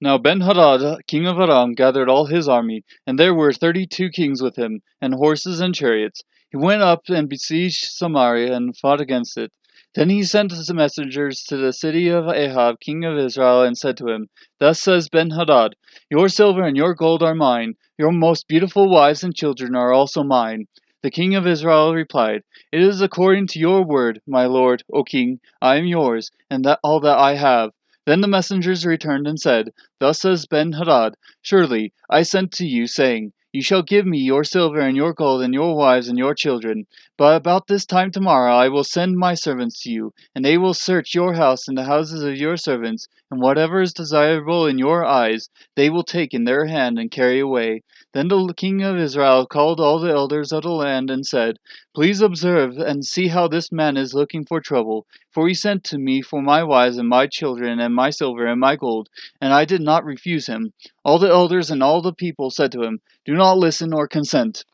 Now Benhadad, king of Aram, gathered all his army, and there were 32 kings with him, and horses and chariots. He went up and besieged Samaria and fought against it. Then he sent messengers to the city of Ahab, king of Israel, and said to him, Thus says Benhadad, Your silver and your gold are mine, your most beautiful wives and children are also mine. The king of Israel replied, It is according to your word, my lord, O king, I am yours, and that all that I have. Then the messengers returned and said, Thus says Benhadad, Surely I sent to you, saying, You shall give me your silver and your gold and your wives and your children. But about this time tomorrow I will send my servants to you, and they will search your house and the houses of your servants, and whatever is desirable in your eyes they will take in their hand and carry away. Then the king of Israel called all the elders of the land and said, Please observe and see how this man is looking for trouble. For he sent to me for my wives and my children and my silver and my gold, and I did not refuse him. All the elders and all the people said to him, Do not listen or consent.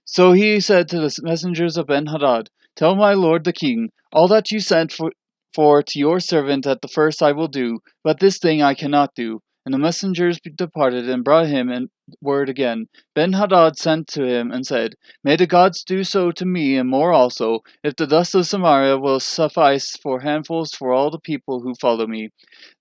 So he said to the messengers of Benhadad, Tell my lord the king, all that you sent for to your servant at the first I will do, but this thing I cannot do. And the messengers departed and brought him word again. Benhadad sent to him and said, May the gods do so to me and more also, if the dust of Samaria will suffice for handfuls for all the people who follow me.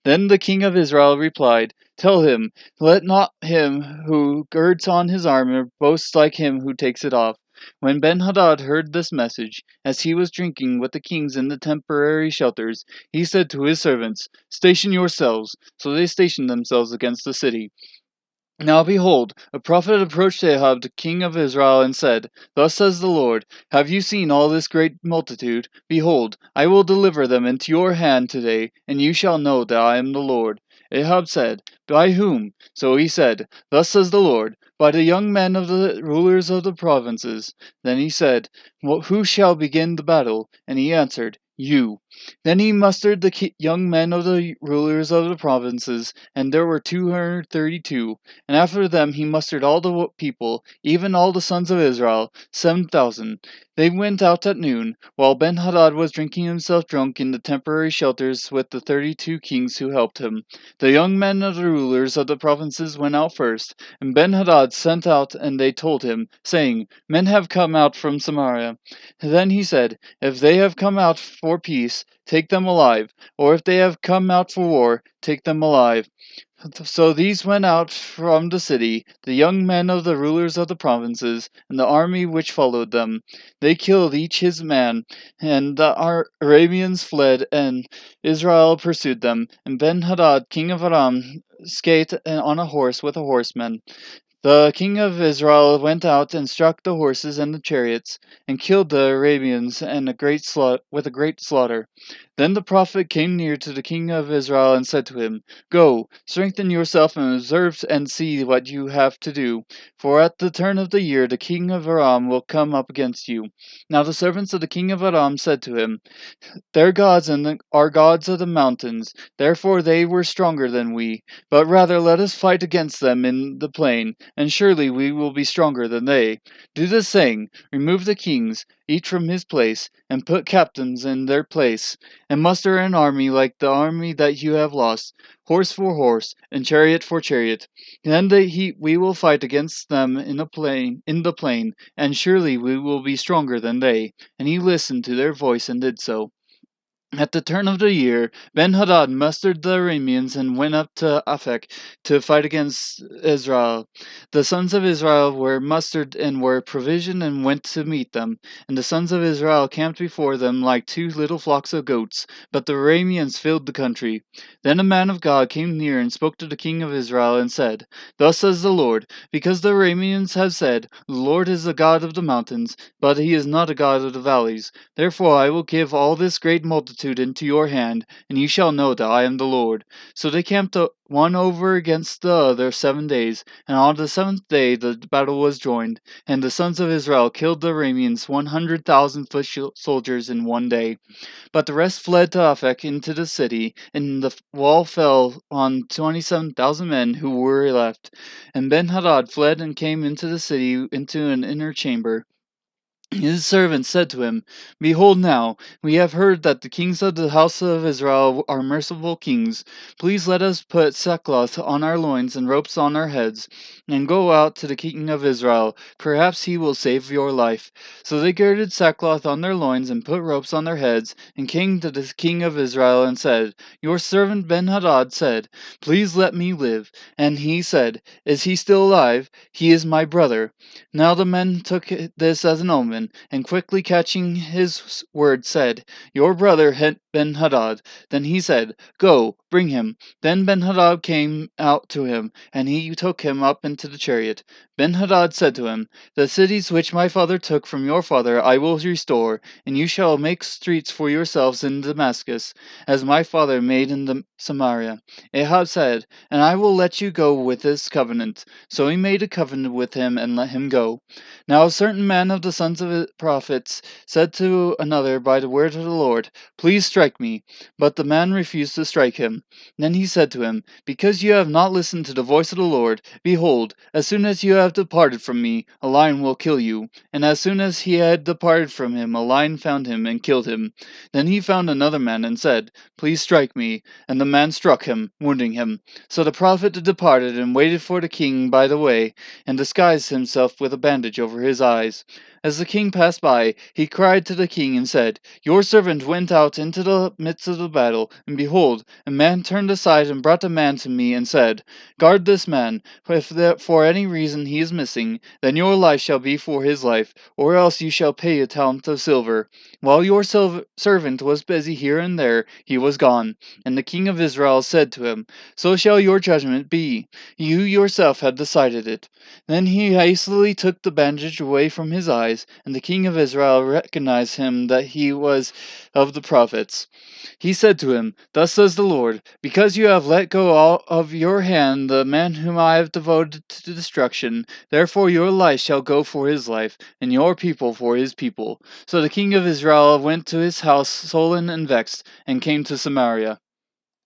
Then the king of Israel replied, Tell him, let not him who girds on his armor boast like him who takes it off. When Benhadad heard this message, as he was drinking with the kings in the temporary shelters, he said to his servants, Station yourselves. So they stationed themselves against the city. Now behold, a prophet approached Ahab the king of Israel and said, Thus says the Lord, Have you seen all this great multitude? Behold, I will deliver them into your hand today, and you shall know that I am the Lord. Ahab said, By whom? So he said, Thus says the Lord, By the young men of the rulers of the provinces. Then he said, Who shall begin the battle? And he answered, You. Then he mustered the young men of the rulers of the provinces, and there were 232. And after them he mustered all the people, even all the sons of Israel, 7,000. They went out at noon, while Benhadad was drinking himself drunk in the temporary shelters with the 32 kings who helped him. The young men of the rulers of the provinces went out first, and Benhadad sent out, and they told him, saying, Men have come out from Samaria. Then he said, If they have come out for peace, take them alive, or if they have come out for war, take them alive. So these went out from the city, the young men of the rulers of the provinces, and the army which followed them. They killed each his man, and the Arabians fled, and Israel pursued them. And Benhadad, king of Aram, skate on a horse with a horseman. The king of Israel went out and struck the horses and the chariots, and killed the Arabians with a great slaughter. Then the prophet came near to the king of Israel and said to him, Go, strengthen yourself and observe and see what you have to do, for at the turn of the year the king of Aram will come up against you. Now the servants of the king of Aram said to him, Their gods are gods of the mountains, therefore they were stronger than we. But rather let us fight against them in the plain, and surely we will be stronger than they. Do this saying, remove the kings, each from his place, and put captains in their place, and muster an army like the army that you have lost, horse for horse, and chariot for chariot. Then we will fight against them in the plain, and surely we will be stronger than they. And he listened to their voice and did so. At the turn of the year, Ben-Hadad mustered the Arameans and went up to Aphek to fight against Israel. The sons of Israel were mustered and were provisioned and went to meet them. And the sons of Israel camped before them like two little flocks of goats, but the Arameans filled the country. Then a man of God came near and spoke to the king of Israel and said, Thus says the Lord, because the Arameans have said, The Lord is the God of the mountains, but he is not a God of the valleys. Therefore I will give all this great multitude into your hand, and you shall know that I am the Lord. So they camped one over against the other 7 days, and on the seventh day the battle was joined, and the sons of Israel killed the Arameans 100,000 foot soldiers in 1 day. But the rest fled to Aphek into the city, and the wall fell on 27,000 men who were left. And Ben-Hadad fled and came into the city into an inner chamber. His servants said to him, Behold now, we have heard that the kings of the house of Israel are merciful kings. Please let us put sackcloth on our loins and ropes on our heads, and go out to the king of Israel. Perhaps he will save your life. So they girded sackcloth on their loins and put ropes on their heads, and came to the king of Israel and said, Your servant Ben-Hadad said, Please let me live. And he said, Is he still alive? He is my brother. Now the men took this as an omen, and quickly catching his word said, Your brother Ben-Hadad. Then he said, Go, bring him. Then Ben-Hadad came out to him, and he took him up into the chariot. Ben-Hadad said to him, The cities which my father took from your father I will restore, and you shall make streets for yourselves in Damascus, as my father made in Samaria. Ahab said, And I will let you go with this covenant. So he made a covenant with him and let him go. Now a certain man of the sons of the prophets said to another by the word of the Lord, Please strike me. But the man refused to strike him. Then he said to him, Because you have not listened to the voice of the Lord, behold, as soon as you have departed from me, a lion will kill you. And as soon as he had departed from him, a lion found him and killed him. Then he found another man and said, Please strike me. And the man struck him, wounding him. So the prophet departed and waited for the king by the way, and disguised himself with a bandage over his eyes. As the king passed by, he cried to the king and said, Your servant went out into the midst of the battle, and behold, a man turned aside and brought a man to me and said, Guard this man, if for any reason he is missing, then your life shall be for his life, or else you shall pay a talent of silver. While your servant was busy here and there, he was gone. And the king of Israel said to him, So shall your judgment be. You yourself have decided it. Then he hastily took the bandage away from his eyes, and the king of Israel recognized him that he was of the prophets. He said to him, Thus says the Lord, Because you have let go of your hand the man whom I have devoted to destruction, therefore your life shall go for his life, and your people for his people. So the king of Israel went to his house sullen and vexed, and came to Samaria.